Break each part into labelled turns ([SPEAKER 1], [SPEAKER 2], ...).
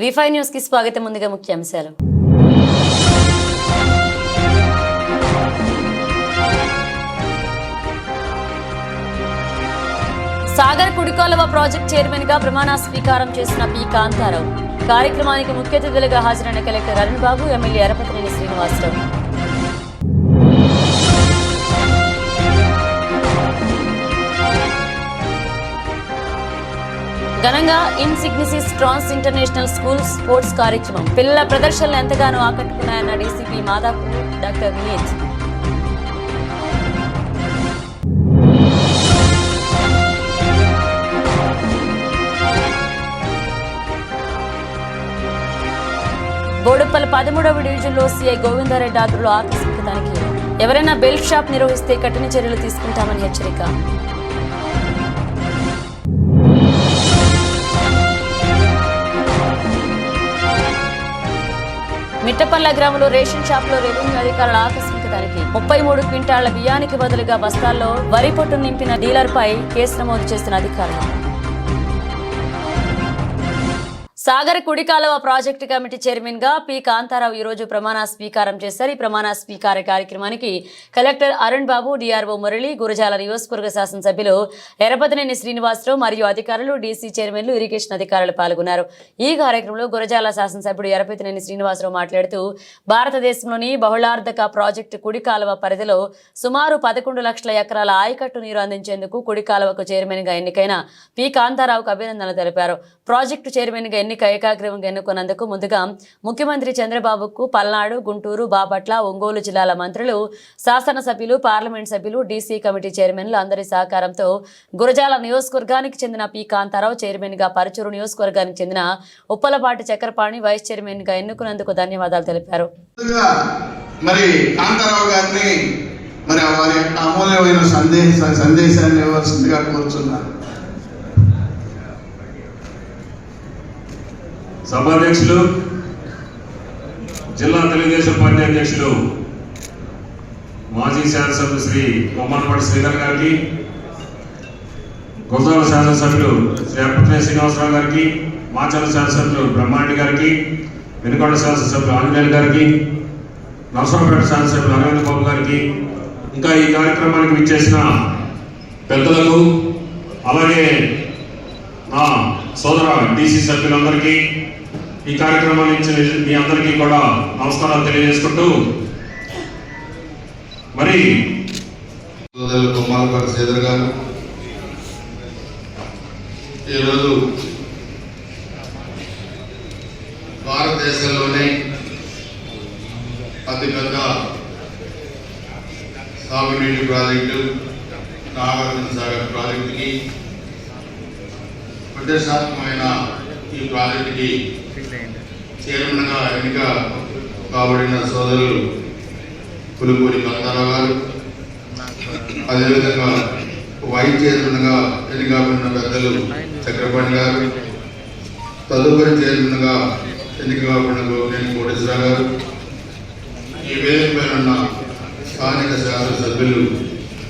[SPEAKER 1] V5 news కి స్వాగతం. ముందుగా ముఖ్యాంశాలు. సాగర్ కుడికాలువ ప్రాజెక్ట్ చైర్మన్ గా ప్రమాణ స్వీకారం చేసిన పి కాంతారావు. కార్యక్రమానికి ముఖ్య అతిథులుగా హాజరైన కలెక్టర్ అరుణ్ బాబు, ఎమ్మెల్యే ఎరపతినేని శ్రీనివాసరావు. ఘనంగా ఇన్సిగ్నిసిస్ ట్రాన్స్ ఇంటర్నేషనల్ స్కూల్ స్పోర్ట్స్ కార్యక్రమం. పిల్లల ప్రదర్శనలు ఎంతగానో ఆకట్టుకున్నాయన్న డీసీపీ మాదాపూర్ డాక్టర్ వినీత్. బోడుప్పల్ 13వ డివిజన్లో సీఐ గోవిందారెడ్డి ఆధ్వర్యంలో ఆకస్మిక తనిఖీ. ఎవరైనా బెల్ట్ షాప్ నిర్వహిస్తే కఠిన చర్యలు తీసుకుంటామని హెచ్చరిక. మిట్టపల్ల గ్రామంలో రేషన్ షాప్ లో రెవెన్యూ అధికారుల ఆకస్మిక తనిఖీ. 33 క్వింటాళ్ల బియ్యానికి బదులుగా బస్తాల్లో వరి పొట్టు నింపిన డీలర్ పై కేసు నమోదు చేసిన అధికారులు. సాగర్ కుడికాలువ ప్రాజెక్టు కమిటీ చైర్మన్ గా పి కాంతారావు ఈ రోజు ప్రమాణ స్వీకారం చేశారు. ఈ ప్రమాణ స్వీకార కార్యక్రమానికి కలెక్టర్ అరుణ్ బాబు, డిఆర్ఓ మురళి, గురజాల నియోజకవర్గ శాసనసభ్యులు ఎరపతినేని శ్రీనివాసరావు మరియు అధికారులు, డీసీ చైర్మన్లు, ఇరిగేషన్ అధికారులు పాల్గొన్నారు. ఈ కార్యక్రమంలో గురజాల శాసనసభ్యుడు ఎరపతినేని శ్రీనివాసరావు మాట్లాడుతూ భారతదేశంలోని బహుళార్థక ప్రాజెక్టు కుడికాలువ పరిధిలో సుమారు 11 లక్షల ఎకరాల ఆయకట్టు నీరు అందించేందుకు కుడికాలువకు చైర్మన్ గా ఎన్నికైన పి కాంతారావుకు అభినందనలు తెలిపారు. ప్రాజెక్టు చైర్మన్ గా ఏకాగ్రీవంగా ఎన్నుకున్నందుకు ముందుగా ముఖ్యమంత్రి చంద్రబాబుకు పల్నాడు, గుంటూరు, బాపట్ల, ఒంగోలు జిల్లాల మంత్రులు, శాసనసభ్యులు, పార్లమెంట్ సభ్యులు, డీసీ కమిటీ చైర్మన్లు అందరి సహకారంతో గురజాల నియోజకవర్గానికి చెందిన పి కాంతారావు చైర్మన్ గా, పరచూరు నియోజకవర్గానికి చెందిన ఉప్పలపాటి చక్రపాణి వైస్ చైర్మన్ గా ఎన్నుకున్నందుకు ధన్యవాదాలు తెలిపారు.
[SPEAKER 2] మరి కాంతారావు గారిని మరి వారి యొక్క అమూల్యమైన సందేశాన్ని ఇవ్వాల్సిందిగా కోరుచున్నారు.
[SPEAKER 3] సభాధ్యక్షులు, జిల్లా తెలుగుదేశం పార్టీ అధ్యక్షులు, మాజీ శాసనసభ్యులు శ్రీ కొమ్మనపాటి శ్రీధర్ గారికి, గురజాల శాసనసభ్యులు శ్రీ ఎరపతినేని శ్రీనివాసరావు గారికి, మాచర్ల శాసనసభ్యులు బ్రహ్మారెడ్డి గారికి, వెనుకొండ శాసనసభ్యులు ఆంజనేయులు గారికి, నరసరావుపేట శాసనసభ్యులు అరవింద్ బాబు గారికి, ఇంకా ఈ కార్యక్రమానికి విచ్చేసిన పెద్దలకు, అలాగే నా సోదర డీసీ సభ్యులందరికీ, ఈ కార్యక్రమాన్ని ఇచ్చిన మీ అందరికీ కూడా నమస్కారాలు తెలియజేసుకుంటూ, మరి
[SPEAKER 2] కొమ్మాలపాటి శ్రీధర్ గారు ఈరోజు భారతదేశంలోనే అతిపెద్ద సాగునీటి ప్రాజెక్టు నాగార్జున సాగర్ ప్రాజెక్టుకి ప్రతిష్టాత్మకమైన ఈ ప్రాజెక్టుకి చైర్మన్గా ఎన్నిక కాబడిన సోదరులు పులిపూరి కాంతారావు గారు, అదేవిధంగా వైస్ చైర్మన్గా ఎన్నికబడిన పెద్దలు చక్రపాణి గారు, తదుపరి చైర్మన్గా ఎన్నిక కాబడిన గోపినేని కోటేశ్వరరావు గారు, ఈ వేదికపై ఉన్న స్థానిక శాసనసభ్యులు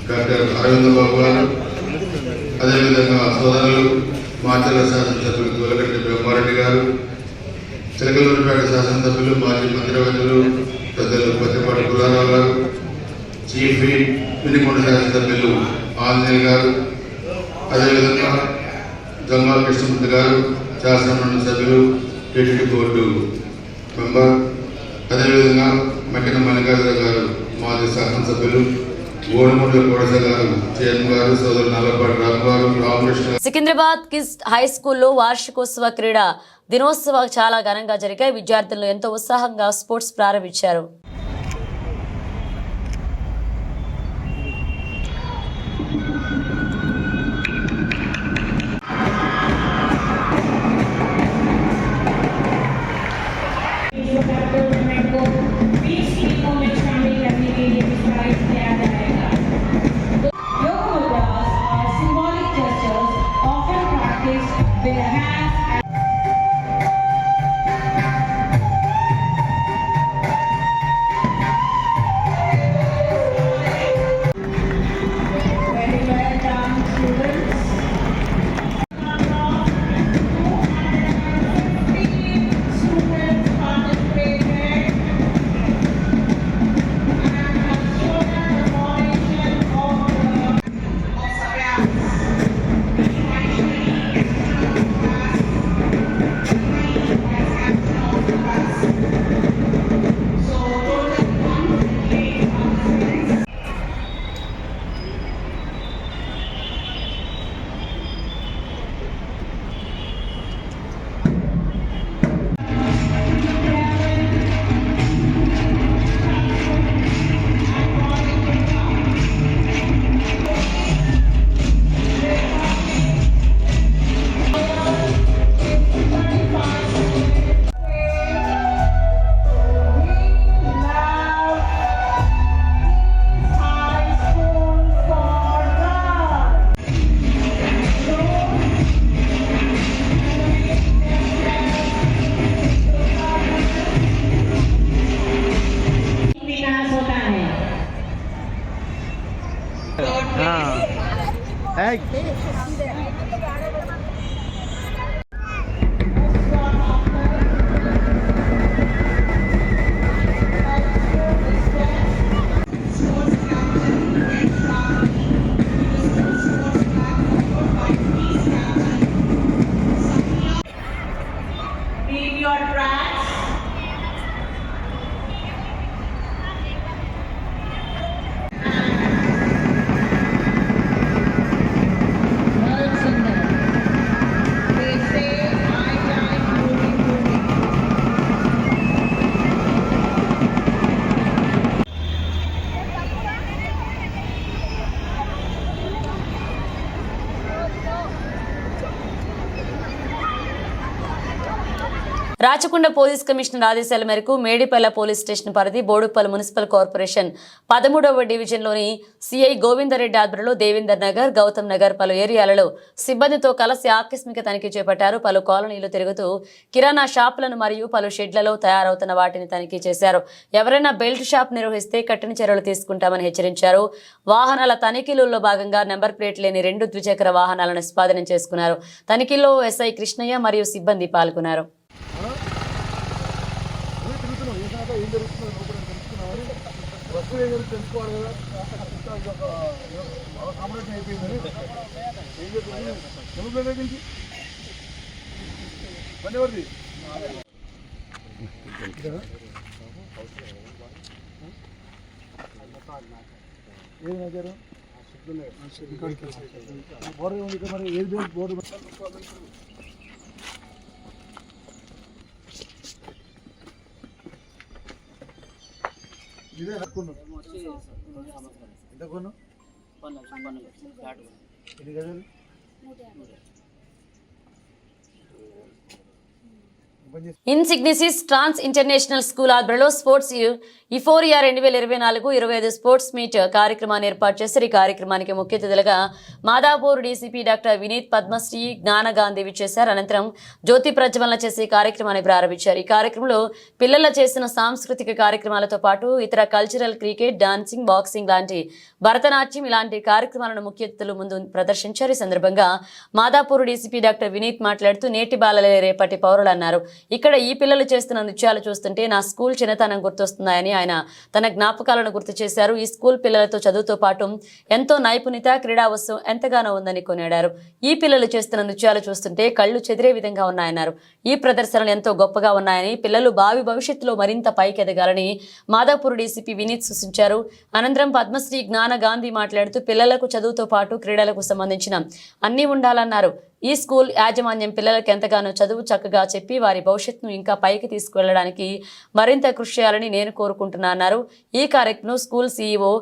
[SPEAKER 2] డాక్టర్ అరవింద్ బాబు గారు, అదేవిధంగా సోదరులు మాచర్ల శాసనసభ్యులు గోలగడ్డి బ్రహ్మారెడ్డి గారు, చిలకలూరిపేట శాసనసభ్యులు, మాజీ మంత్రివర్యులు పెద్దలు పత్తిపాటి గురారావు గారు, చీఫ్ వినికొండ శాసనసభ్యులు ఆంజనేయులు గారు, అదేవిధంగా జంగా కృష్ణమూర్తి గారు, శాసనమండలి సభ్యులు, టీటీడీ బోర్డు మెంబర్, అదేవిధంగా మక్కిన మల్లికార్జున గారు, మాజీ శాసనసభ్యులు,
[SPEAKER 1] సికింద్రాబాద్ కిడ్స్ హై స్కూల్లో వార్షికోత్సవ క్రీడా దినోత్సవాలు చాలా ఘనంగా జరిగాయి. విద్యార్థులు ఎంతో ఉత్సాహంగా స్పోర్ట్స్ ప్రారంభించారు.
[SPEAKER 4] Mike.
[SPEAKER 5] Be your tracks. They say I like moving.
[SPEAKER 1] Rachakonda police commissioner ఆదేశాల మేరకు మేడిపల్ల పోలీస్ స్టేషన్ పరిధి బోడుప్పల్ మున్సిపల్ కార్పొరేషన్ 13వ డివిజన్లోని సిఐ గోవిందరెడ్డి ఆధ్వర్యంలో దేవేందర్ నగర్, గౌతమ్ నగర్ పలు ఏరియాలలో సిబ్బందితో కలిసి ఆకస్మిక తనిఖీ చేపట్టారు. పలు కాలనీలు తిరుగుతూ కిరాణా షాపులను మరియు పలు షెడ్లలో తయారవుతున్న వాటిని తనిఖీ చేశారు. ఎవరైనా బెల్ట్ షాప్ నిర్వహిస్తే కఠిన చర్యలు తీసుకుంటామని హెచ్చరించారు. వాహనాల తనిఖీలలో భాగంగా నెంబర్ ప్లేట్ లేని 2 ద్విచక్ర వాహనాలను స్వాధీనం చేసుకున్నారు. తనిఖీలో ఎస్ఐ కృష్ణయ్య మరియు సిబ్బంది పాల్గొన్నారు. ఇన్సిగ్నిసిస్ ట్రాన్స్ ఇంటర్నేషనల్ స్కూల్ ఆధ్వర్యంలో స్పోర్ట్స్ ఇఫోరియా 2024-25 స్పోర్ట్స్ మీట్ కార్యక్రమాన్ని ఏర్పాటు చేశారు. ఈ కార్యక్రమానికి ముఖ్య అతిథులుగా మాదాపూర్ డీసీపీ డాక్టర్ వినీత్ పద్మశ్రీ జ్ఞానగాంధీ విచ్చేశారు. అనంతరం జ్యోతి ప్రజ్వలన చేసి కార్యక్రమాన్ని ప్రారంభించారు. ఈ కార్యక్రమంలో పిల్లలు చేసిన సాంస్కృతిక కార్యక్రమాలతో పాటు ఇతర కల్చరల్, క్రికెట్, డాన్సింగ్, బాక్సింగ్ లాంటి భరతనాట్యం ఇలాంటి కార్యక్రమాలను ముఖ్య అతిథులు ముందు ప్రదర్శించారు. ఈ సందర్భంగా మాదాపూర్ డీసీపీ డాక్టర్ వినీత్ మాట్లాడుతూ నేటి బాలలే రేపటి పౌరులు అన్నారు. ఇక్కడ ఈ పిల్లలు చేస్తున్న నృత్యాలు చూస్తుంటే నా స్కూల్ చిన్నతనం గుర్తొస్తున్నాయని ఆయన తన జ్ఞాపకాలను గుర్తు చేశారు. ఈ స్కూల్ పిల్లలతో చదువుతో పాటు ఎంతో నైపుణ్యత, క్రీడా ఉత్సవం ఎంతగానో ఉందని కొనియాడారు. ఈ పిల్లలు చేస్తున్న నృత్యాలు చూస్తుంటే కళ్ళు చెదిరే విధంగా ఉన్నాయన్నారు. ఈ ప్రదర్శనలు ఎంతో గొప్పగా ఉన్నాయని, పిల్లలు భావి భవిష్యత్తులో మరింత పైకి ఎదగాలని మాదాపూర్ డీసీపీ వినీత్ సూచించారు. అనంతరం పద్మశ్రీ జ్ఞానగాంధీ మాట్లాడుతూ పిల్లలకు చదువుతో పాటు క్రీడలకు సంబంధించిన అన్నీ ఉండాలన్నారు. ఈ స్కూల్ యాజమాన్యం పిల్లలకు ఎంతగానో చదువు చక్కగా చెప్పి వారి భవిష్యత్తును ఇంకా పైకి తీసుకువెళ్లడానికి మరింత కృషి చేయాలని నేను కోరుకుంటున్నాను. ఈ కార్యక్రమంలో స్కూల్ సీఈఓ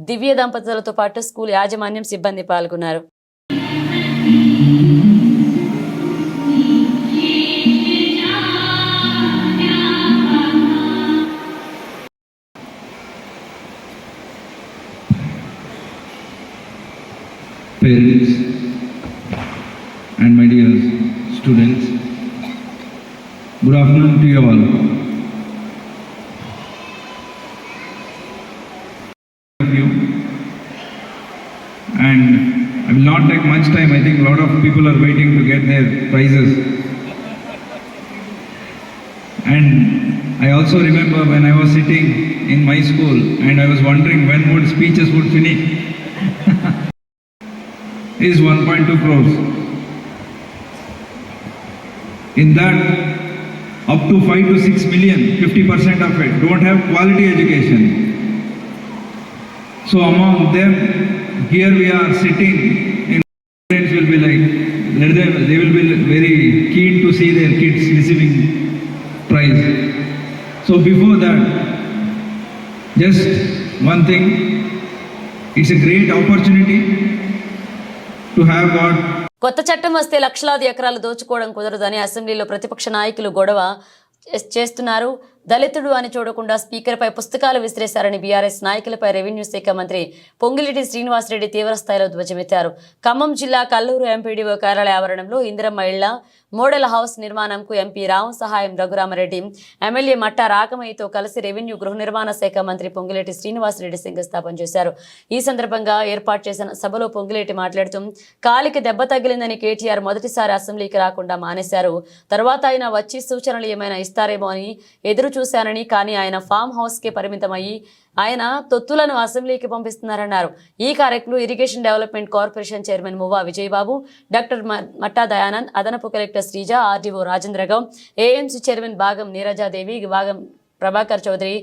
[SPEAKER 1] దివ్య దంపతులతో పాటు స్కూల్ యాజమాన్యం, సిబ్బంది పాల్గొన్నారు.
[SPEAKER 6] Parents and my dear students, good afternoon to you all. And I will not take much time. I think a lot of people are waiting to get their prizes. And I also remember when I was sitting in my school and I was wondering when would speeches would finish. Is 1.2 crores. In that, up to 5 to 6 million, 50% of it don't have quality education. So among them, here we are sitting, in parents will be like, they will be very keen to see their kids receiving prize. So before that, just one thing, it's a great opportunity to have got.
[SPEAKER 1] కొత్త చట్టం వస్తే లక్షలాది ఎకరాలు దోచుకోవడం కుదరదని అసెంబ్లీలో ప్రతిపక్ష నాయకులు గొడవ చేస్తున్నారు. దళితుడు అని చూడకుండా స్పీకర్పై పుస్తకాలు విసిరేశారని బీఆర్ఎస్ నాయకులపై రెవెన్యూ శాఖ మంత్రి పొంగిరెడ్డి శ్రీనివాసరెడ్డి తీవ్రస్థాయిలో ధ్వజమెత్తారు. ఖమ్మం జిల్లా కల్లూరు ఎంపీడీఓ కార్యాలయ ఆవరణంలో ఇందిరమ్మ ఇళ్ల మోడల్ హౌస్ నిర్మాణంకు ఎంపీ రావు సహాయం రఘురామరెడ్డి, ఎమ్మెల్యే మట్టా రాకమయ్యతో కలిసి రెవెన్యూ గృహ నిర్మాణ శాఖ మంత్రి పొంగిరెడ్డి శ్రీనివాసరెడ్డి శంకుస్థాపన చేశారు. ఈ సందర్భంగా ఏర్పాటు చేసిన సభలో పొంగిరెడ్డి మాట్లాడుతూ కాలికి దెబ్బ తగిలిందని కేటీఆర్ మొదటిసారి అసెంబ్లీకి రాకుండా మానేశారు. తర్వాత ఆయన వచ్చి సూచనలు ఏమైనా ఇస్తారేమో అని ఎదురు చూశానని, కానీ ఆయన ఫామ్ హౌస్కే పరిమితమయ్యి ఆయన తొత్తులను అసెంబ్లీకి పంపిస్తున్నారన్నారు. ఈ కార్యక్రమంలో irrigation development corporation chairman Muvva Vijayababu, doctor Matta Dayanand, అదనపు collector Sreeja, RDO Rajendragoud, AMC chairman Bhagam Neerajadevi, భాగం ప్రభాకర్ చౌదరి,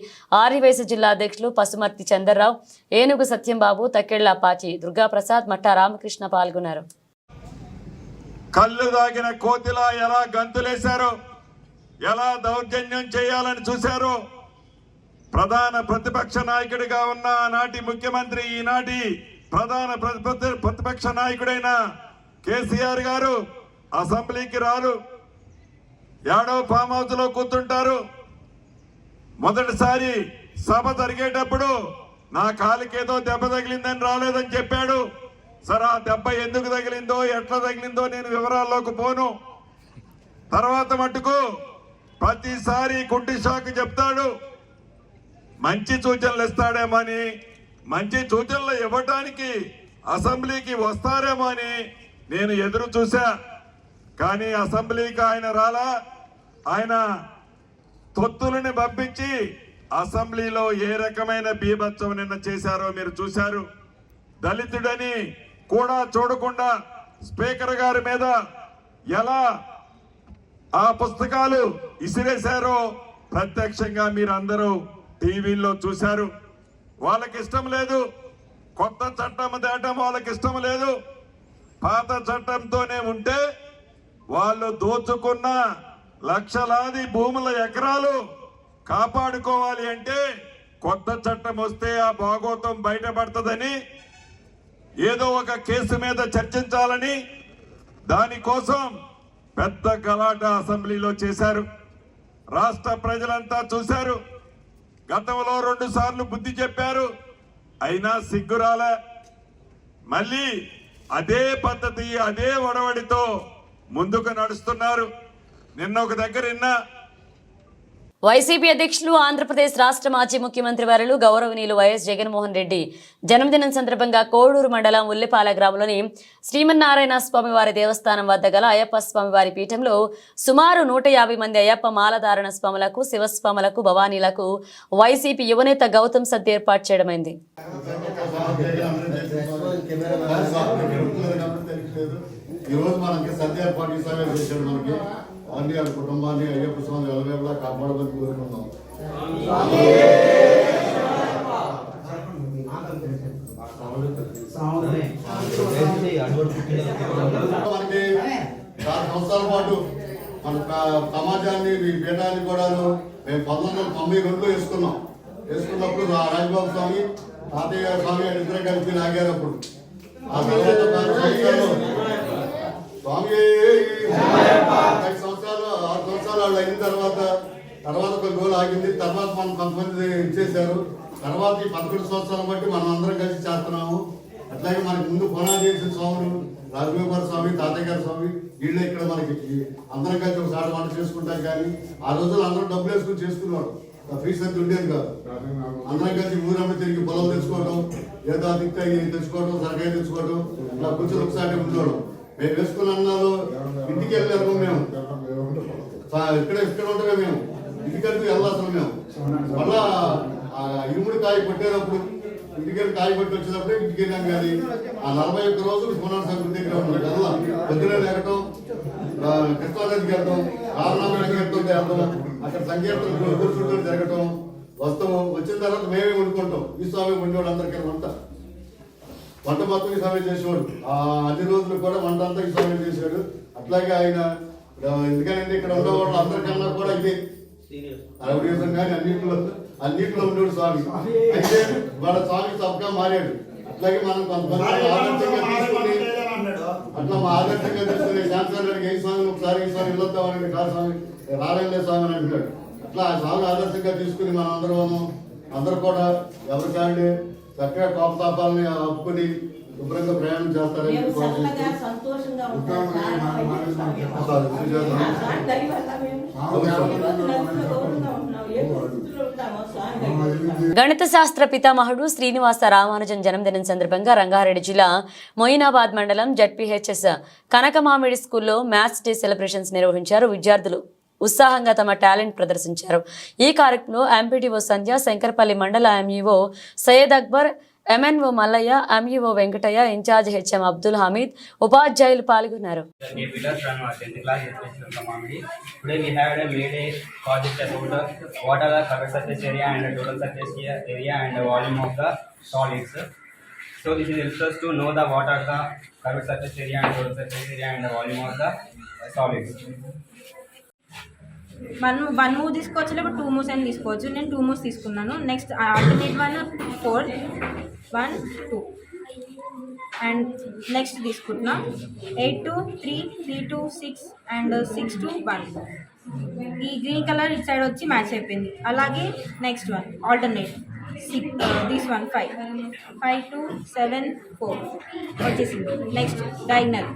[SPEAKER 1] ఆర్యవైశ్య జిల్లా అధ్యక్షులు పసుమర్తి చంద్రరావు, ఏనుగు సత్యంబాబు, తక్కెళ్ల పాచి, దుర్గాప్రసాద్, మట్టా రామకృష్ణ పాల్గొన్నారు.
[SPEAKER 4] కళ్ళు దాగిన కోతిలా ఎలా గంతులేశారో, ఎలా దౌర్జన్యం చేయాలని చూశారో, ప్రధాన ప్రతిపక్ష నాయకుడిగా ఉన్న ఆనాటి ముఖ్యమంత్రి, ఈనాటి ప్రధాన ప్రతిపక్ష నాయకుడైన కేసీఆర్ గారు అసెంబ్లీకి రారు, ఏడో ఫామ్ హౌస్ లో కూర్చుంటారు. మొదటిసారి సభ జరిగేటప్పుడు నా కాలికేదో దెబ్బ తగిలిందని రాలేదని చెప్పాడు. సరే, ఆ దెబ్బ ఎందుకు తగిలిందో, ఎట్లా తగిలిందో నేను వివరాల్లోకి పోను. తర్వాత మట్టుకు ప్రతిసారి కుంటి షాక్ చెప్తాడు, మంచి సూచనలు ఇస్తాడేమో అని, మంచి సూచనలు ఇవ్వటానికి అసెంబ్లీకి వస్తారేమో అని నేను ఎదురు చూశా. కానీ అసెంబ్లీకి ఆయన రాలా. ఆయన తొత్తులని పంపించి అసెంబ్లీలో ఏ రకమైన బీభత్సం నిన్న చేశారో మీరు చూశారు. దళితుడని కూడా చూడకుండా స్పీకర్ గారి మీద ఎలా ఆ పుస్తకాలు ఇసిరేశారో ప్రత్యక్షంగా మీరు అందరూ టీవీల్లో చూశారు. వాళ్ళకి ఇష్టం లేదు, కొత్త చట్టం తేటం వాళ్ళకి ఇష్టం లేదు. పాత చట్టంతోనే ఉంటే వాళ్ళు దోచుకున్న లక్షలాది భూముల ఎకరాలు కాపాడుకోవాలి అంటే కొత్త చట్టం వస్తే ఆ భాగోతం బయటపడుతుందని, ఏదో ఒక కేసు మీద చర్చించాలని దానికోసం పెద్ద గలాట అసెంబ్లీలో చేశారు. రాష్ట్ర ప్రజలంతా చూశారు. గతంలో 2 సార్లు బుద్ధి చెప్పారు, అయినా సిగ్గురాలే. మళ్ళీ అదే పద్ధతి, అదే ఒడవడితో ముందుకు నడుస్తున్నారు. నిన్న ఒక దగ్గర విన్నా,
[SPEAKER 1] వైసీపీ అధ్యక్షులు ఆంధ్రప్రదేశ్ రాష్ట్ర మాజీ ముఖ్యమంత్రి వర్యులు గౌరవనీయులు వైఎస్ జగన్మోహన్ రెడ్డి జన్మదినం సందర్భంగా కోడూరు మండలం ఉల్లిపాల గ్రామంలోని శ్రీమన్నారాయణ స్వామివారి దేవస్థానం వద్ద గల అయ్యప్ప స్వామివారి పీఠంలో సుమారు 150 మంది అయ్యప్ప మాలధారణ స్వాములకు, శివస్వాములకు, భవానీలకు వైసీపీ యువనేత గౌతమ్ సద్ ఏర్పాటు చేయడమైంది.
[SPEAKER 7] గారి కుటుంబాన్ని అయ్యప్ప స్వామి ఎలవేళ కాపాడమని కోరుకున్నాం. మనకి 4 సంవత్సరాల పాటు మన సమాజాన్ని, ఈ పీఠాన్ని కూడా మేము 1992లో వేసుకున్నప్పుడు రాజబాబు స్వామి, తాతయ్య స్వామి ఇద్దరు కలిపి లాగారు. అప్పుడు ఆ తర్వాత 4 సంవత్సరాలు స్వామి 6 సంవత్సరాలు వాళ్ళు అయిన తర్వాత కొన్ని రోజులు ఆగింది. తర్వాత మనం కొంతమంది ఇచ్చేశారు. తర్వాత ఈ 11 సంవత్సరాల బట్టి మనం అందరం కలిసి చేస్తున్నాము. అట్లాగే మనకి ముందు పునాది చేసిన స్వాములు రాజగోపాల స్వామి, తాతయ్య గారి స్వామి, వీళ్ళే ఇక్కడ మనకి అందరం కలిసి ఒకసారి వంట చేసుకుంటాం. కానీ ఆ రోజులు అందరూ డబ్బులు వేసుకుని చేసుకున్నాడు, ఫ్రీ సర్ది ఉండేది కాదు. అందరం కలిసి ఊరమ్మ తిరిగి పొలం తెచ్చుకోవడం, ఏదో తిక్తా తెచ్చుకోవడం, సరకాయ తెచ్చుకోవడం, ఇలా కూర్చొని ఒకసారి ఉండడం. మేము వేసుకున్న అన్నాలు ఇంటికి వెళ్ళాము. మేము ఇక్కడ ఉంటామే. మేము ఇంటికెళ్తూ వెళ్ళాల్సిన మేము మళ్ళా ఇరుముడి కాయ కొట్టేటప్పుడు ఇంటికెళ్ళి కాయ కొట్టి వచ్చేటప్పుడు ఇంటికి వెళ్ళాం. కానీ ఆ 41 రోజులు పునాడు సంఘం దగ్గర ఉన్నాం. పొద్దునే లేకటం, కృష్ణానదికి వెళ్తాం, రామనాథకి వెళ్తాం, అక్కడ సంకీర్తన కూర్చుంటూ జరగటం, వస్తాము. వచ్చిన తర్వాత మేమే వండుకుంటాం. ఈ స్వామి వండేవాడు అందరికీ వంట మొత్తం ఈ స్వామి చేసేవాడు. ఆ 10 రోజులు కూడా వంట అంతా ఈ స్వామి చేశాడు. అట్లాగే ఆయన ఎందుకంటే ఇక్కడ ఉన్నవాళ్ళు అందరికన్నా కూడా ఇదే అరవడం కానీ అన్నింటిలో ఉండేవాడు స్వామి. అయితే వాళ్ళ స్వామి తప్పగా మారాడు. అట్లాగే మనం కొంతమంది ఆదర్శంగా తీసుకుని అట్లా మా ఆదర్శంగా తీసుకుని శాంతిగారికి ఏ స్వామి ఒకసారి ఈ స్వామి వెళ్ళొద్దామని కాదు స్వామి రాలేంలే స్వామి అని అంటున్నాడు. అట్లా ఆ సాగుని ఆదర్శంగా తీసుకుని అందరూ కూడా ఎవరికాండి చక్కగా కోపతాపాలని ఆపుకుని శుభ్రంగా ప్రయాణం చేస్తారని
[SPEAKER 5] మేము చల్లగా సంతోషంగా ఉంటాం సార్. సార్ దయ వల్ల మేము గౌరవంగా ఉంటున్నాం. ఏ పరిస్థితుల్లో ఉంటామో సార్ దయ వల్ల.
[SPEAKER 1] గణిత శాస్త్ర పితామహుడు శ్రీనివాస రామానుజన్ జన్మదినం సందర్భంగా రంగారెడ్డి జిల్లా మొయినాబాద్ మండలం జడ్పీహెచ్ఎస్ కనకమామిడి స్కూల్లో మ్యాథ్స్ డే సెలబ్రేషన్స్ నిర్వహించారు. విద్యార్థులు ఉత్సాహంగా తమ టాలెంట్ ప్రదర్శించారు. ఈ కార్యక్రమంలో ఎంపీటీఓ సంధ్య, శంకరపల్లి మండల MEO Syed Akbar, MNO Mallaiah, MEO Venkataiah, incharge HM Abdul Hameed, ఉపాధ్యాయులు పాల్గొన్నారు.
[SPEAKER 8] Today we had a made a project about what are the covered surface area and total surface area and the volume of the solids. So this helps us to know the what are the covered surface area and total surface area and the volume of the solids.
[SPEAKER 9] One move తీసుకోవచ్చు, లేకపోతే 2 moves అని తీసుకోవచ్చు. నేను 2 moves తీసుకున్నాను. Next alternate 4 1 2 and next తీసుకుంటున్నా 8 2 3 3 2 6 and 6 2 1. ఈ green colour ఇటు side వచ్చి మ్యాచ్ అయిపోయింది. అలాగే next one alternate 6 this one 5 5 2 7 4 వచ్చేసింది. నెక్స్ట్ డయాగ్నల్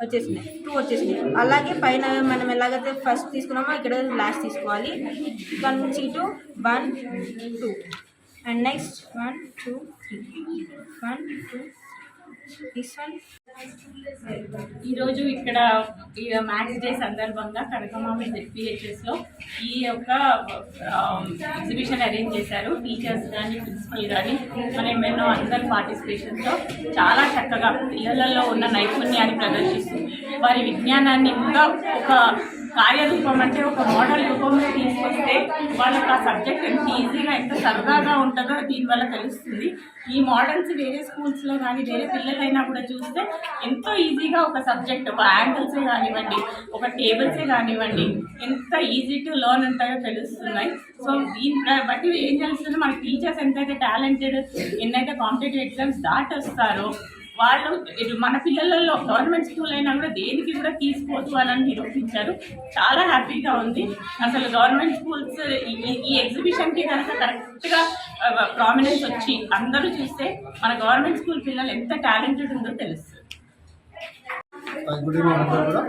[SPEAKER 9] వచ్చేసింది 2 వచ్చేసింది. అలాగే పైన మనం ఎలాగైతే ఫస్ట్ తీసుకున్నామో ఇక్కడ లాస్ట్ తీసుకోవాలి. 1 నుంచి 2 1 2 అండ్ నెక్స్ట్ 1 2 3 1 2 దిస్ వన్.
[SPEAKER 10] ఈరోజు ఇక్కడ ఈ మ్యాథ్స్ డే సందర్భంగా కనకమామిడి జెడ్పీహెచ్ఎస్లో ఈ యొక్క ఎగ్జిబిషన్ అరేంజ్ చేశారు. టీచర్స్ కానీ ప్రిన్సిపల్ కానీ మన ఎన్నో అందరి పార్టిసిపేషన్తో చాలా చక్కగా పిల్లలలో ఉన్న నైపుణ్యాన్ని ప్రదర్శిస్తూ వారి విజ్ఞానాన్ని ఇంకా ఒక కార్యరూపం అంటే ఒక మోడల్ రూపంలో తీసుకొస్తే వాళ్ళకి ఆ సబ్జెక్ట్ ఎంత ఈజీగా ఎంత సరదాగా ఉంటుందో దీనివల్ల తెలుస్తుంది. ఈ మోడల్స్ వేరే స్కూల్స్లో కానీ వేరే పిల్లలైనా కూడా చూస్తే ఎంతో ఈజీగా ఒక సబ్జెక్ట్ ఒక యాంగిల్సే కానివ్వండి, ఒక టేబుల్సే కానివ్వండి ఎంత ఈజీ టు లెర్న్ ఉంటాయో తెలుస్తున్నాయి. సో దీని బట్టి ఏం తెలుస్తుంది, మన టీచర్స్ ఎంతైతే టాలెంటెడ్ ఎన్నైతే కాంపిటేటివ్ ఎగ్జామ్స్ దాటొస్తారో వాళ్ళు మన పిల్లలలో గవర్నమెంట్ స్కూల్ అయినా కూడా దేనికి కూడా తీసుకోవచ్చు అని నిరూపించారు. చాలా హ్యాపీగా ఉంది. అసలు గవర్నమెంట్ స్కూల్స్ ఈ ఎగ్జిబిషన్కి కనుక కరెక్ట్గా ప్రామినెన్స్ వచ్చి అందరూ చూస్తే మన గవర్నమెంట్ స్కూల్ పిల్లలు ఎంత టాలెంటెడ్ ఉందో తెలుస్తుంది.
[SPEAKER 6] గుడ్ ఈవినింగ్ అందరూ కూడా.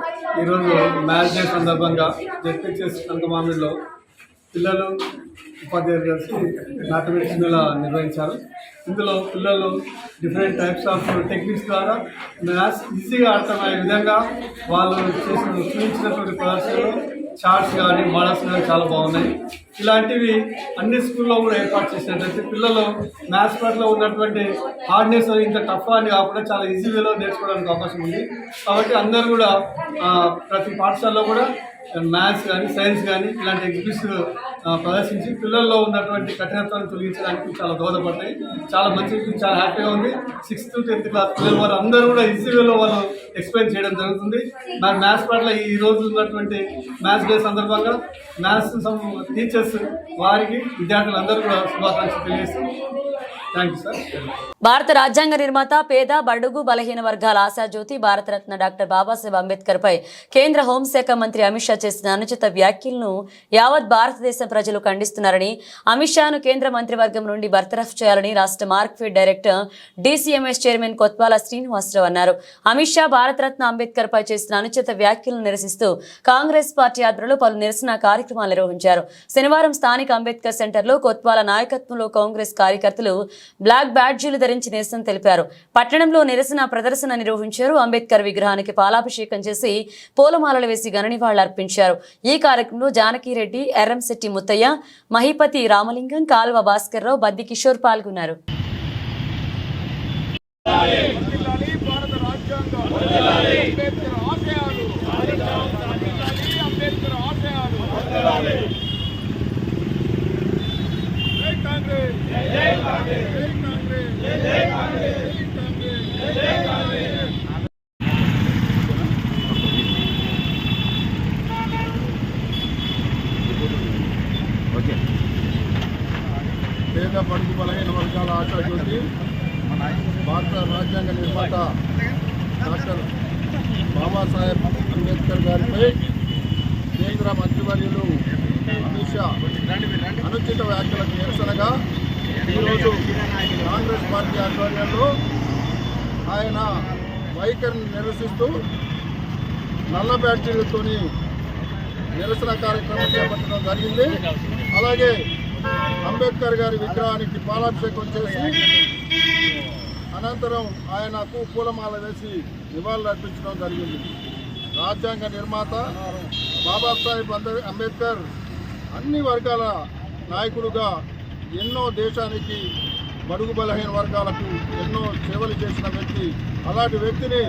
[SPEAKER 6] ఈరోజు మ్యాథ్స్ డే సందర్భంగా జెడ్పీహెచ్ఎస్ కనకమామిడిలో పిల్లలు ఉపాధ్యాయులు కలిసి మ్యాథమెటిక్స్ మేళా నిర్వహించారు. ఇందులో పిల్లలు డిఫరెంట్ టైప్స్ ఆఫ్ టెక్నిక్స్ ద్వారా మ్యాథ్స్ ఈజీగా అర్థమయ్యే విధంగా వాళ్ళు చూపించినటువంటి ప్రదర్శనలు చార్ట్స్ కానీ మోడల్స్ కానీ చాలా బాగున్నాయి. ఇలాంటివి అన్ని స్కూల్లో కూడా ఏర్పాటు చేసినట్లయితే పిల్లలు మ్యాథ్స్ పట్ల ఉన్నటువంటి హార్డ్నెస్ ఇంత టఫ్ అని కాకుండా చాలా ఈజీ వేలో నేర్చుకోవడానికి అవకాశం ఉంది. కాబట్టి అందరూ కూడా ప్రతి పాఠశాలలో కూడా మ్యాథ్స్ కానీ సైన్స్ కానీ ఇలాంటి ఎగ్జిబిట్స్ ప్రదర్శించి పిల్లల్లో ఉన్నటువంటి కఠినత్వాన్ని తొలగించడానికి చాలా దోహదపడతాయి. చాలా మంచి, చాలా హ్యాపీగా ఉంది. 6th to 10th క్లాస్ పిల్లలు వారు అందరూ కూడా ఈజీ వేలో వాళ్ళు ఎక్స్ప్లెయిన్ చేయడం జరుగుతుంది. నాకు మ్యాథ్స్ పట్ల ఈ రోజు ఉన్నటువంటి మ్యాథ్స్ డే సందర్భంగా మ్యాథ్స్ టీచర్స్ వారికి విద్యార్థులందరూ కూడా శుభాకాంక్షలు తెలియజేస్తాం. Thank you sir.
[SPEAKER 1] భారత రాజ్యాంగ నిర్మాత, పేద బడుగు బలహీన వర్గాల ఆశాజ్యోతి, భారతరత్న డాక్టర్ బాబాసాహెబ్ అంబేద్కర్ పై కేంద్ర హోంశాఖ మంత్రి అమిత్ షా చేసిన అనుచిత వ్యాఖ్యలను యావత్ భారతదేశ ప్రజలు ఖండిస్తున్నారని, అమిత్ షాను కేంద్ర మంత్రివర్గం నుండి బర్తరఫ్ చేయాలని రాష్ట్ర Markfed director DCMS chairman Kotwala Srinivasarao అన్నారు. అమిత్ షా భారతరత్న అంబేద్కర్ పై చేసిన అనుచిత వ్యాఖ్యలను నిరసిస్తూ కాంగ్రెస్ పార్టీ ఆధ్వర్యంలో పలు నిరసన కార్యక్రమాలు నిర్వహించారు. శనివారం స్థానిక అంబేద్కర్ సెంటర్లో కొత్వాల నాయకత్వంలో కాంగ్రెస్ కార్యకర్తలు బ్లాక్ బ్యాడ్జీలు ధరించి నిరసన తెలిపారు. పట్టణంలో నిరసన ప్రదర్శన నిర్వహించారు. అంబేద్కర్ విగ్రహానికి పాలాభిషేకం చేసి పూలమాలలు వేసి ఘన నివాళులర్పించారు. ఈ కార్యక్రమంలో జానకిరెడ్డి, ఎర్రంశెట్టి ముత్తయ్య, మహిపతి రామలింగం, కాల్వ భాస్కర్రావు, బద్ది కిషోర్ పాల్గొన్నారు.
[SPEAKER 7] పేద బడుగు బలహీన వర్గాల ఆశాజ్యోతి, భారత రాజ్యాంగ నిర్మాత డాక్టర్ బాబాసాహెబ్ అంబేద్కర్ గారిపై కేంద్ర మంత్రివర్యులు అనుచిత వ్యాఖ్యలకు నిరసనగా ఈరోజు కాంగ్రెస్ పార్టీ ఆధ్వర్యంలో ఆయన వైఖరిని నిరసిస్తూ నల్ల బ్యాటరీలతో నిరసన కార్యక్రమం చేపట్టడం జరిగింది. అలాగే అంబేద్కర్ గారి విగ్రహానికి పాలాభిషేకం చేసి అనంతరం ఆయనకు పూలమాల వేసి నివాళులు అర్పించడం జరిగింది. రాజ్యాంగ నిర్మాత బాబాసాహెబ్ అంబేద్కర్ అన్ని వర్గాల నాయకుడుగా ఎన్నో దేశానికి బడుగు బలహీన వర్గాలకు ఎన్నో సేవలు చేసిన వ్యక్తి. అలాంటి వ్యక్తిని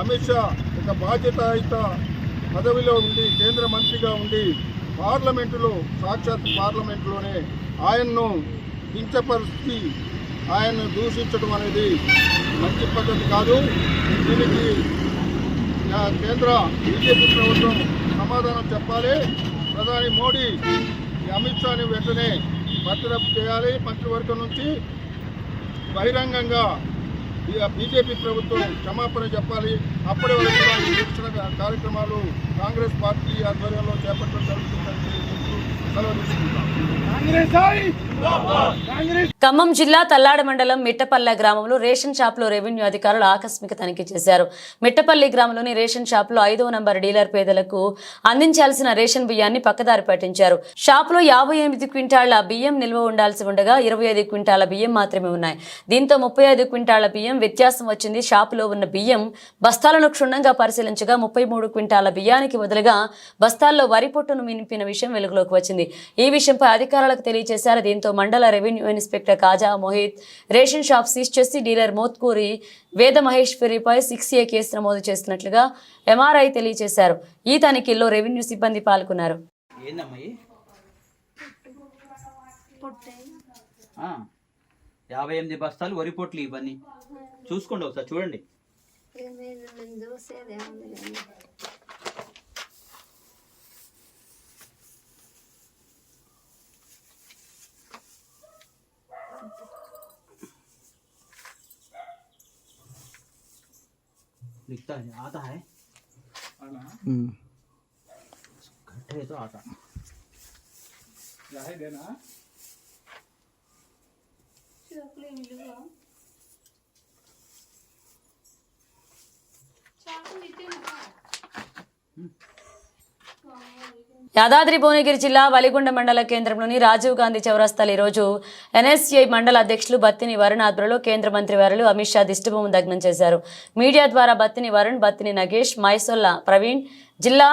[SPEAKER 7] అమిత్ షా ఒక బాధ్యతాయుత పదవిలో ఉండి కేంద్ర మంత్రిగా ఉండి పార్లమెంటులో సాక్షాత్ పార్లమెంటులోనే ఆయన్ను కించపరిచి ఆయన్ను దూషించడం అనేది మంచి పద్ధతి కాదు. దీనికి కేంద్ర బీజేపీ ప్రభుత్వం సమాధానం చెప్పాలి. ప్రధాని మోడీ అమిత్ షాని వెంటనే బర్తరఫ్ చేయాలి. మంత్రివర్గం నుంచి బహిరంగంగా బీజేపీ ప్రభుత్వం క్షమాపణ చెప్పాలి. అప్పటి వరకు ఈ నిరసన కార్యక్రమాలు కాంగ్రెస్ పార్టీ ఆధ్వర్యంలో చేపట్టడం జరుగుతుందని సెలవు తీసుకుంటాం.
[SPEAKER 1] ఖమ్మం జిల్లా తల్లాడ మండలం మిట్టపల్లె గ్రామంలో రేషన్ షాప్లో రెవెన్యూ అధికారులు ఆకస్మిక తనిఖీ చేశారు. మిట్టపల్లి గ్రామంలోని రేషన్ షాప్లో 5వ నంబర్ డీలర్ పేదలకు అందించాల్సిన రేషన్ బియ్యాన్ని పక్కదారి పట్టించారు. షాప్లో 58 క్వింటాళ్ల బియ్యం నిల్వ ఉండాల్సి ఉండగా 25 క్వింటాల బియ్యం మాత్రమే ఉన్నాయి. దీంతో 35 క్వింటాల బియ్యం వ్యత్యాసం వచ్చింది. షాపులో ఉన్న బియ్యం బస్తాలను క్షుణ్ణంగా పరిశీలించగా 33 క్వింటాల బియ్యానికి బదులుగా బస్తాల్లో వరి పొట్టును మినిపిన విషయం వెలుగులోకి వచ్చింది. ఈ విషయంపై అధికారులకు తెలియజేశారు. దీంతో మండల రెవెన్యూ ఇన్స్పెక్టర్ కాజా మోహిత్ రేషన్ షాప్ సీజ్ చేసి డీలర్ మోత్కూరి వేద మహేశ్వరిపై 6A కేసు నమోదు చేస్తున్నట్లుగా ఎంఆర్ఐ తెలియజేశారు. ఈ తనిఖీల్లో రెవెన్యూ సిబ్బంది పాల్గొన్నారు.
[SPEAKER 8] 58 బస్తాలు వరి పొట్లు ఇవన్నీ చూసుకోండి ఒకసారి చూడండి. दिखता है आता है घट्टे तो आता देना
[SPEAKER 1] యాదాద్రి భువనగిరి జిల్లా వలిగొండ మండల కేంద్రంలోని రాజీవ్ గాంధీ చౌరస్తాలో ఈరోజు ఎన్ఎస్ఏ మండల అధ్యక్షులు బత్తిని వరుణ్ ఆధ్వర్యంలో కేంద్ర మంత్రి వర్యులు అమిత్ షా దిష్టిబొమ్మ దగ్నం చేశారు. మీడియా ద్వారా బత్తిని వరుణ్, బత్తిని నగేష్, మైసొల్ల ప్రవీణ్, జిల్లా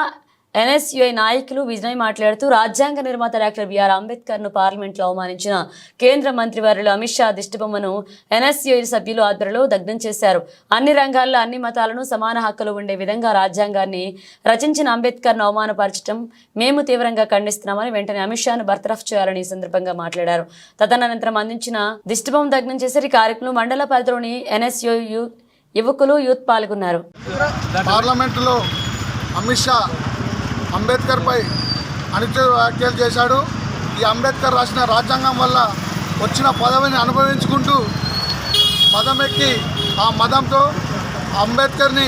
[SPEAKER 1] ఎన్ఎస్యుఐ నాయకులు విజయ్ మాట్లాడుతూ రాజ్యాంగ నిర్మాత డాక్టర్ బిఆర్ అంబేద్కర్ ను పార్లమెంట్లో అవమానించిన కేంద్ర మంత్రి వర్యులు అమిత్ షా దిష్టిబొమ్మను ఎన్ఎస్యుఐ సభ్యులు ఆధ్వర్యంలో దగ్ధం చేశారు. అన్ని రంగాల్లో అన్ని మతాలను సమాన హక్కులు ఉండే విధంగా రాజ్యాంగాన్ని రచించిన అంబేద్కర్ ను అవమానపరచడం మేము తీవ్రంగా ఖండిస్తున్నామని వెంటనే అమిత్ షాను బర్తరఫ్ చేయాలని ఈ సందర్భంగా మాట్లాడారు. తదనంతరం అందించిన దిష్టిబొమ్మ దగ్నం చేశారు. ఈ కార్యక్రమంలో మండల పరిధిలోని ఎన్ఎస్యుఐ యువకులు యూత్ పాల్గొన్నారు.
[SPEAKER 7] పార్లమెంటులో అమిత్ షా అంబేద్కర్పై అనుచిత వ్యాఖ్యలు చేశాడు. ఈ అంబేద్కర్ రాసిన రాజ్యాంగం వల్ల వచ్చిన పదవిని అనుభవించుకుంటూ మదమెక్కి ఆ మదంతో అంబేద్కర్ని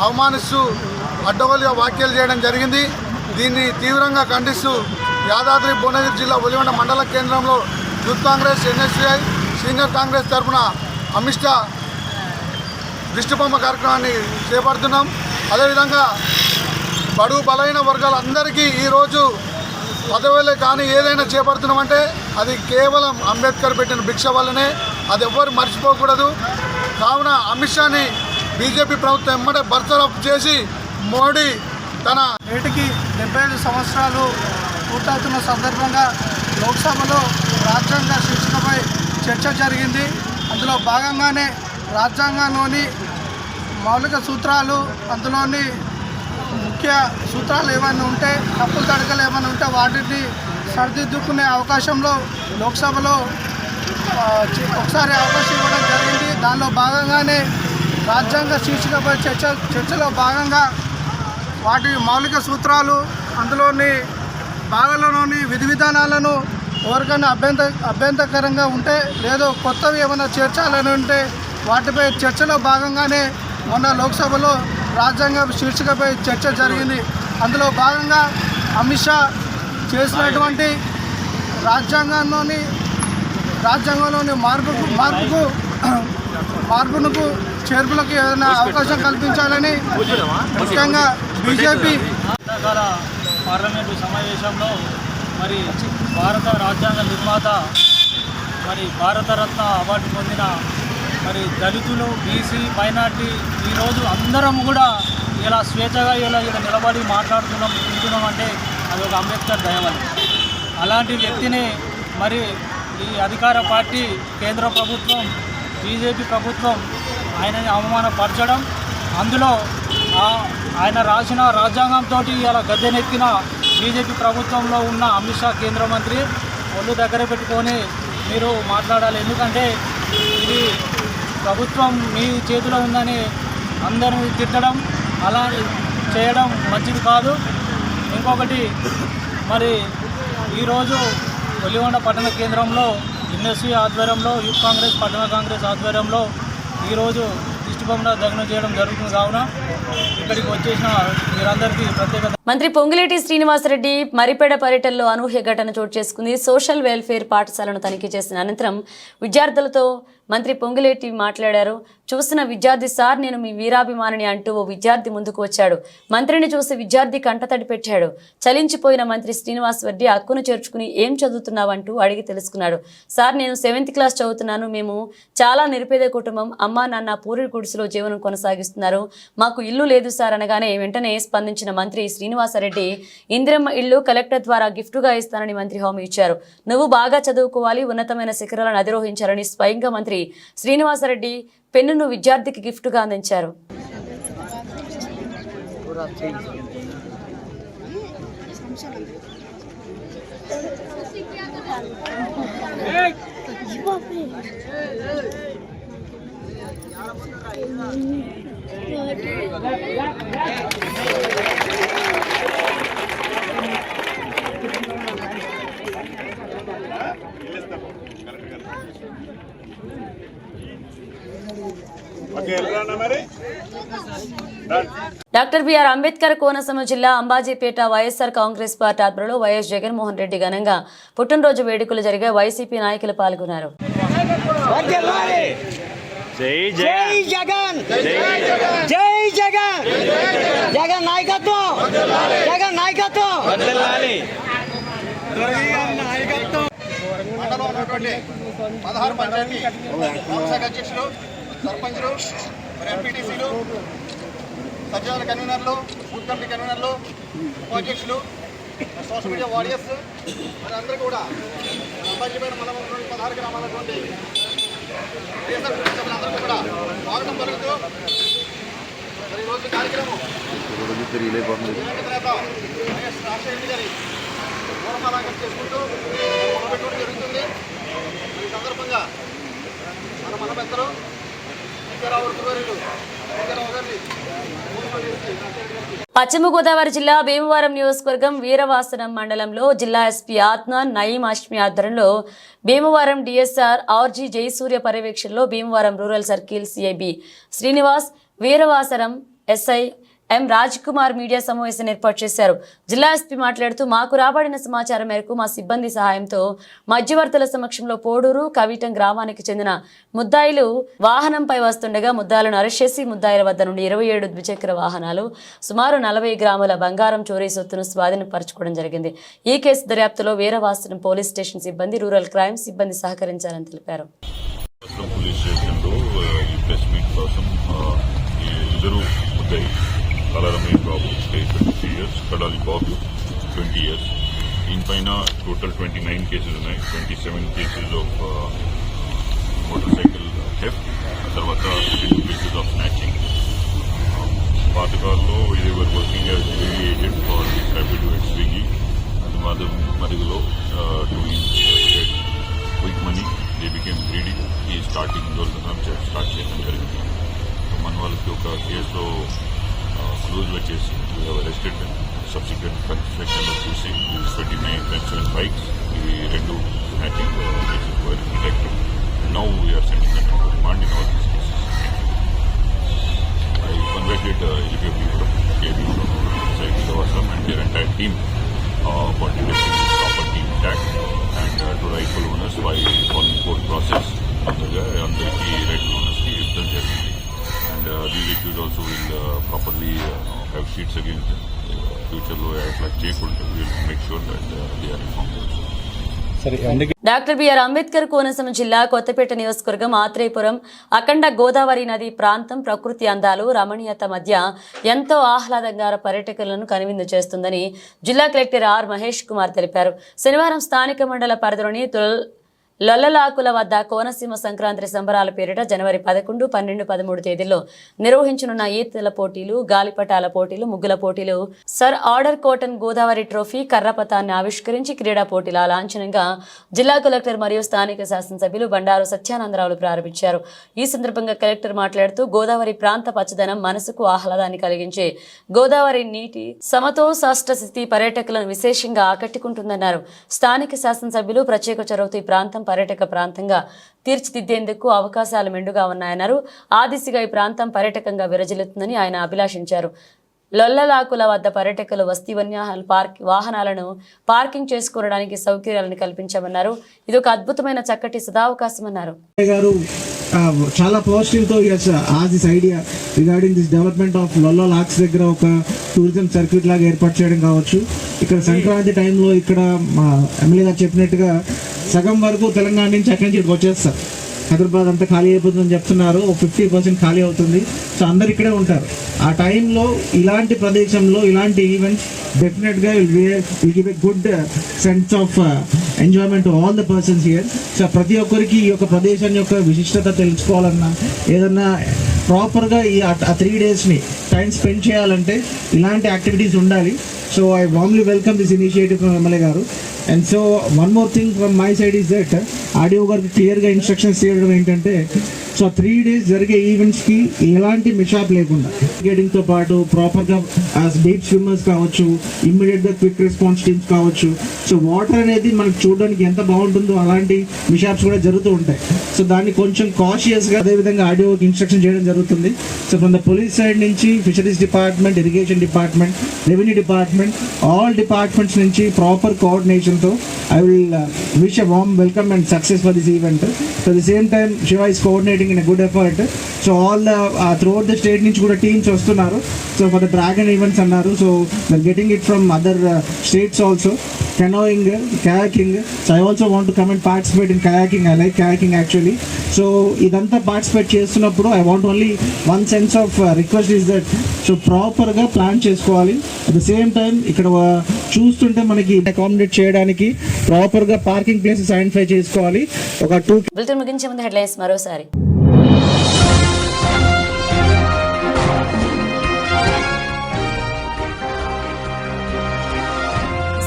[SPEAKER 7] అవమానిస్తూ అడ్డగోలుగా వ్యాఖ్యలు చేయడం జరిగింది. దీన్ని తీవ్రంగా ఖండిస్తూ యాదాద్రి భువనగిరి జిల్లా వలిగొండ మండల కేంద్రంలో youth Congress, NSUI, senior Congress తరఫున అమిత్ షా దిష్టిబొమ్మ కార్యక్రమాన్ని చేపడుతున్నాం. అదేవిధంగా బడుగు బలైన వర్గాలందరికీ ఈరోజు పదవులే కానీ ఏదైనా చేపడుతున్నామంటే అది కేవలం అంబేద్కర్ పెట్టిన భిక్ష వల్లనే. అది ఎవ్వరు మర్చిపోకూడదు. కావున అమిత్ షాని బీజేపీ ప్రభుత్వం ఎమ్మటే బర్తరఫ్ చేసి మోడీ తన
[SPEAKER 11] నేటికి 75 సంవత్సరాలు పూర్తవుతున్న సందర్భంగా లోక్సభలో రాజ్యాంగ శీర్షికపై చర్చ జరిగింది. అందులో భాగంగానే రాజ్యాంగంలోని మౌలిక సూత్రాలు, అందులోని ముఖ్య సూత్రాలు ఏమైనా ఉంటే, తప్పులు తడకలు ఏమైనా ఉంటే వాటిని సరిదిద్దుకునే అవకాశంలో లోక్సభలో ఒకసారి అవకాశం ఇవ్వడం జరిగింది. దానిలో భాగంగానే రాజ్యాంగ శీర్షికపై చర్చలో భాగంగా వాటి మౌలిక సూత్రాలు, అందులోని భాగాలలోని విధి విధానాలను ఎవరికైనా అభ్యంతరకరంగా ఉంటే లేదో కొత్తవి ఏమైనా చేర్చాలని ఉంటే వాటిపై చర్చలో భాగంగానే మొన్న లోక్సభలో రాజ్యాంగ శీర్షికపై చర్చ జరిగింది. అందులో భాగంగా అమిత్ షా చేసినటువంటి రాజ్యాంగంలోని మార్పునకు చేర్పులకు ఏదైనా అవకాశం కల్పించాలని ముఖ్యంగా బీజేపీ
[SPEAKER 6] పార్లమెంటు సమావేశంలో మరి భారత రాజ్యాంగ నిర్మాత మరి భారతరత్న అవార్డు పొందిన మరి దళితులు, బీసీ, మైనార్టీ ఈరోజు అందరం కూడా ఇలా స్వేచ్ఛగా ఇలా నిలబడి మాట్లాడుతున్నాం అంటే అది ఒక అంబేద్కర్ దయవల్ల. అలాంటి వ్యక్తిని మరి ఈ అధికార పార్టీ కేంద్ర ప్రభుత్వం బీజేపీ ప్రభుత్వం ఆయనని అవమానపరచడం, అందులో ఆయన రాసిన రాజ్యాంగంతో ఇలా గద్దెనెక్కిన బీజేపీ ప్రభుత్వంలో ఉన్న అమిత్ షా కేంద్ర మంత్రి ఒళ్ళు దగ్గర పెట్టుకొని మీరు మాట్లాడాలి. ఎందుకంటే ఇది ప్రభుత్వం మీ చేతిలో ఉందని అందరినీ తిట్టడం, అలా చేయడం మంచిది కాదు. ఇంకొకటి మరి ఈరోజు ఒలిగొండ పట్టణ కేంద్రంలో ఎన్ఎస్సీ ఆధ్వర్యంలో యూత్ కాంగ్రెస్ పట్టణ కాంగ్రెస్ ఆధ్వర్యంలో ఈరోజు దిష్టిబొమ్మ దగ్నం చేయడం జరుగుతుంది. కావున ఇక్కడికి వచ్చేసిన మీరందరికీ ప్రత్యేక.
[SPEAKER 1] మంత్రి పొంగులేటి శ్రీనివాసరెడ్డి మరిపేడ పర్యటనలో అనూహ్య ఘటన చోటు చేసుకుంది. సోషల్ వెల్ఫేర్ పాఠశాలను తనిఖీ చేసిన అనంతరం విద్యార్థులతో మంత్రి పొంగులేటి మాట్లాడారు. చూసిన విద్యార్థి, సార్ నేను మీ వీరాభిమానిని అంటూ ఓ విద్యార్థి ముందుకు వచ్చాడు. మంత్రిని చూసి విద్యార్థి కంటతడి పెట్టాడు. చలించిపోయిన మంత్రి శ్రీనివాసరెడ్డి హక్కును చేర్చుకుని ఏం చదువుతున్నావంటూ అడిగి తెలుసుకున్నాడు. సార్ నేను 7th క్లాస్ చదువుతున్నాను. మేము చాలా నిరుపేద కుటుంబం. అమ్మా నాన్న పూరి గుడిసెలో జీవనం కొనసాగిస్తున్నారు. మాకు ఇల్లు లేదు సార్ అనగానే వెంటనే స్పందించిన మంత్రి శ్రీనివాసరెడ్డి ఇందిరమ్మ ఇల్లు కలెక్టర్ ద్వారా గిఫ్టుగా ఇస్తానని మంత్రి హామీ ఇచ్చారు. నువ్వు బాగా చదువుకోవాలి, ఉన్నతమైన శిఖరాలను అధిరోహించాలని స్వయంగా మంత్రి శ్రీనివాసరెడ్డి పెన్నును విద్యార్థికి గిఫ్టుగా అందించారు. డాక్టర్ బిఆర్ అంబేద్కర్ కోనసీమ జిల్లా అంబాజీపేట వైఎస్ఆర్ కాంగ్రెస్ పార్టీ ఆధ్వర్యంలో వైఎస్ జగన్మోహన్ రెడ్డి ఘనంగా పుట్టినరోజు వేడుకలు జరిగే వైసీపీ నాయకులు పాల్గొన్నారు.
[SPEAKER 7] మండలంలో ఉన్నటువంటి 16 పంచాయతీ వ్యవసాయ అధ్యక్షులు, సర్పంచులు, ఎంపీటీసీలు, సచివాలయ కన్వీనర్లు, బూత్ కమిటీ కన్వీనర్లు, ఉపాధ్యక్షులు, సోషల్ మీడియా వారియర్స్ మరి అందరూ కూడా అంబాజీపేట మండలంలోని 16 గ్రామాలటువంటి అందరికీ కూడా స్వాగతం పలుకుతూ మరి ఈరోజు కార్యక్రమం రాజశేఖర్ గారి పూర్వమాలాంకం చేసుకుంటూ మొదలుపెట్టడం జరుగుతుంది. ఈ సందర్భంగా మన పెద్దలు
[SPEAKER 1] పశ్చిమ గోదావరి జిల్లా భీమవరం నియోజకవర్గం వీరవాసనం మండలంలో జిల్లా ఎస్పీ ఆత్నాన్ నయీం ఆష్మి ఆధ్వర్యంలో భీమవరం డిఎస్ఆర్ ఆర్జీ జయసూర్య పర్యవేక్షణలో Bhimavaram rural circle CIB Srinivas, Veeravasaram SI ఎం రాజ్ కుమార్ మీడియా సమావేశం ఏర్పాటు చేశారు. జిల్లా ఎస్పీ మాట్లాడుతూ మాకు రాబడిన సమాచారం మేరకు మా సిబ్బంది సహాయంతో మధ్యవర్తుల సమక్షంలో పోడూరు కవిటం గ్రామానికి చెందిన ముద్దాయిలు వాహనంపై వస్తుండగా ముద్దాయిలను అరెస్ట్ చేసి ముద్దాయిల వద్ద నుండి 27 ద్విచక్ర వాహనాలు, సుమారు 40 గ్రాముల బంగారం చోరీ సొత్తును స్వాధీనపరచుకోవడం జరిగింది. ఈ కేసు దర్యాప్తులో వీరవాసనం పోలీస్ స్టేషన్ సిబ్బంది, రూరల్ క్రైమ్ సిబ్బంది సహకరించారని తెలిపారు.
[SPEAKER 12] Ramain Babu, age 23 years, Kadali Babu, 20 years. In Paina, total 29 cases, 27 cases of motorcycle theft, Tarvata 2 cases of snatching. Patakallo, they were working as delivery agent for Rapido and Swiggy, and Madhigulo, doing get quick money. They became greedy. He is starting those start getting Manwalaki oka case lo close వచ్చేసి we have arrested them. Subsequent section of CC, 29 and 7 bikes, the రెండు snatching cases were detected. Now we are sending them to remand in all these cases. I congratulate LKP from KB from Sai Villavasam and their entire team for detecting these issues also will properly have sheets against future లో అట్లా చేయకుండా we'll make sure that they are informed also.
[SPEAKER 1] Doctor BR Ambedkar Konaseema జిల్లా కొత్తపేట నియోజకవర్గం ఆత్రేయపురం అఖండ గోదావరి నది ప్రాంతం ప్రకృతి అందాలు రమణీయత మధ్య ఎంతో ఆహ్లాదకర పర్యాటకులను కనువిందు చేస్తుందని జిల్లా కలెక్టర్ ఆర్ మహేష్ కుమార్ తెలిపారు. శనివారం స్థానిక మండల పరిధిలోని లొల్లలాకుల వద్ద కోనసీమ సంక్రాంతి సంబరాల పేరిట జనవరి 11, 12, 13 తేదీల్లో నిర్వహించనున్న ఈతల పోటీలు, గాలిపటాల పోటీలు, ముగ్గుల పోటీలు, sir Arthur Cotton Godavari trophy కర్రపతాన్ని ఆవిష్కరించి క్రీడా పోటీల లాంఛనంగా జిల్లా కలెక్టర్ మరియు స్థానిక శాసనసభ్యులు బండారు సత్యానందరావులు ప్రారంభించారు. ఈ సందర్భంగా కలెక్టర్ మాట్లాడుతూ గోదావరి ప్రాంత పచ్చదనం మనసుకు ఆహ్లాదాన్ని కలిగించే గోదావరి నీటి సమతోసాష్ట స్థితి పర్యాటకులను విశేషంగా ఆకట్టుకుంటుందన్నారు. స్థానిక శాసనసభ్యులు ప్రత్యేక చొరవతో ఈ ప్రాంతం పర్యాటక ప్రాంతంగా తీర్చిదిద్దేందుకు అవకాశాలు మెండుగా ఉన్నాయన్నారు. ఆ దిశగా ఈ ప్రాంతం పర్యాటకంగా విరజిల్లుతుందని ఆయన అభిలాషించారు. లొల్లలాకుల వద్ద పర్యాటకులు వస్తీ వాహనాలను పార్కింగ్ చేసుకోవడానికి సౌకర్యాలను కల్పించామన్నారు. ఇది ఒక అద్భుతమైన చక్కటి సదావకాశమన్నారు.
[SPEAKER 13] చాలా పాజిటివ్తో as this idea regarding this development of Lolla locks దగ్గర ఒక టూరిజం సర్క్యూట్ లాగా ఏర్పాటు చేయడం కావచ్చు. ఇక్కడ సంక్రాంతి టైంలో ఇక్కడ మా ఎమ్మెల్యే గారు చెప్పినట్టుగా సగం వరకు తెలంగాణ నుంచి అక్కడి నుంచి ఇక్కడికి వచ్చేస్తారు. హైదరాబాద్ అంతా ఖాళీ అయిపోతుందని చెప్తున్నారు. 50% ఖాళీ అవుతుంది. సో అందరు ఇక్కడే ఉంటారు. ఆ టైంలో ఇలాంటి ప్రదేశంలో ఇలాంటి ఈవెంట్స్ డెఫినెట్గా will give a good sense of enjoyment to all the persons here. So ప్రతి ఒక్కరికి ఈ యొక్క ప్రదేశం యొక్క విశిష్టత తెలుసుకోవాలన్నా ఏదన్నా ప్రాపర్గా ఈ 3 డేస్ని టైం స్పెండ్ చేయాలంటే ఇలాంటి యాక్టివిటీస్ ఉండాలి. So I warmly welcome this initiative from MLA గారు. And so one more thing from my side is that RDO గారికి క్లియర్గా ఇన్స్ట్రక్షన్స్ చేయడం ఏంటంటే సో 3 డేస్ జరిగే ఈవెంట్స్కి ఎలాంటి మిషాప్ లేకుండా గేటింగ్తో పాటు ప్రాపర్గా డీప్ స్విమ్మర్స్ కావచ్చు, ఇమ్మీడియట్గా క్విక్ రెస్పాన్స్ టీమ్స్ కావచ్చు. సో వాటర్ అనేది మనకు చూడడానికి ఎంత బాగుంటుందో అలాంటి మిషాప్స్ కూడా జరుగుతూ ఉంటాయి. సో దాన్ని కొంచెం కాషియస్గా అదేవిధంగా ఆడియోకి ఇన్స్ట్రక్షన్ చేయడం జరుగుతుంది. So from the police side నుంచి fisheries department, irrigation department, revenue department, all departments నుంచి ప్రాపర్ కోఆర్డినేషన్తో I will wish a warm welcome and success for this event. So the same time Shiva is coordinating in a good effort. So all the throughout the state నుంచి కూడా teams వస్తున్నారు. So for the dragon events అన్నారు. So they're getting it from other states also. Canoeing, kayaking. So I also want to come and participate in kayaking. I like kayaking actually. So ఇదంతా participate చేస్తున్నప్పుడు I want only one sense of request is that so ప్రాపర్గా plan చేసుకోవాలి. At the same time ఇక్కడ చూస్తుంటే మనకి accommodate చేయడానికి ప్రాపర్గా parking places identify చేసుకోవాలి. ఒక 2
[SPEAKER 1] బులెటిన్ ముగించే ముందు హెడ్లైన్స్ మరోసారి.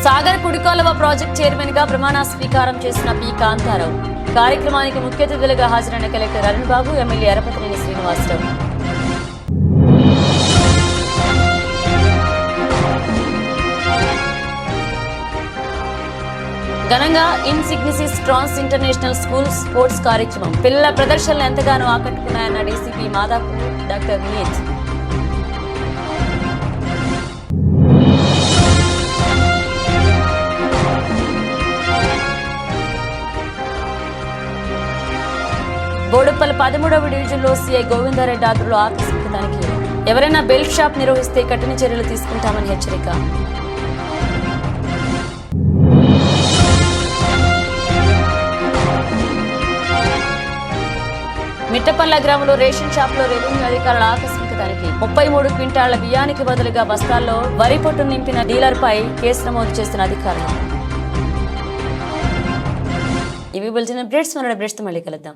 [SPEAKER 1] సాగర్ కుడికాలువ ప్రాజెక్ట్ చైర్మన్ గా ప్రమాణ స్వీకారం చేసిన పి కాంతారావు. కార్యక్రమానికి ముఖ్య అతిథులుగా హాజరైన కలెక్టర్ అరుణ్ బాబు, ఎమ్మెల్యే ఎరపతినేని శ్రీనివాసరావు. ఘనంగా ఇన్సిగ్నిసిస్ ట్రాన్స్ ఇంటర్నేషనల్ స్కూల్ స్పోర్ట్స్ కార్యక్రమం. పిల్లల ప్రదర్శనలు ఎంతగానో ఆకట్టుకున్నాయన్న డీసీపీ మాదాపూర్ డాక్టర్ వినీత్. బోడుప్పల్ 13వ డివిజన్లో సీఐ గోవిందారెడ్డి ఆధ్వర్యంలో ఆకస్మిక తనిఖీ. ఎవరైనా బెల్ట్ షాప్ నిర్వహిస్తే కఠిన చర్యలు తీసుకుంటామని హెచ్చరిక. మిట్టపల్ల గ్రామంలో రేషన్ షాప్లో రెవెన్యూ అధికారుల ఆకస్మిక తనిఖీ. 33 క్వింటాళ్ల బియ్యానికి బదులుగా బస్తాల్లో వరి పొట్టు నింపిన డీలర్పై కేసు నమోదు చేస్తున్న అధికారులు. ఇవి బులెటిన్ అప్డేట్స్. మన అప్డేట్స్తో మళ్ళీ కలుద్దాం.